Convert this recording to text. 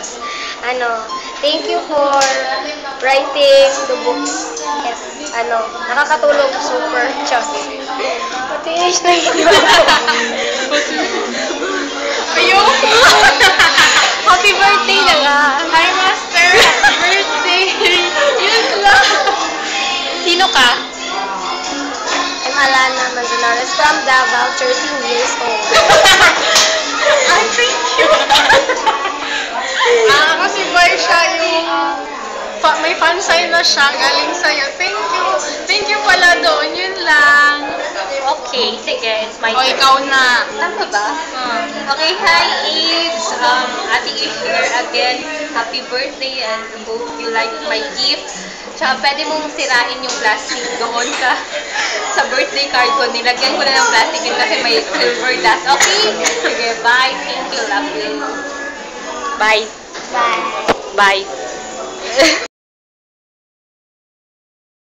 Tapos, thank you for writing the books. Yes, nakakatulong super. Chos. Matinis na yun. Ayoko! Happy birthday na nga. Hi, Master! Happy birthday! Yun lang! Sino ka? I'm Alana Manzanares from Davao, 13 years old. Ay, thank you! Kasi boy siya yung may fan sign na siya galing sa'yo. Thank you! Thank you pala doon. Yun lang. Okay, sige. It's my O, turn. ikaw na. Tama ba? Okay, hi, Ace. Ate i-share again. Happy birthday and hope you like my gifts. Tsaka pwede mong sirain yung plastic doon sa birthday card ko. Nilagyan ko na ng plastic yun kasi may silver dust. Okay? Sige, bye. Thank you. Love you. Bye. Bye. Bye.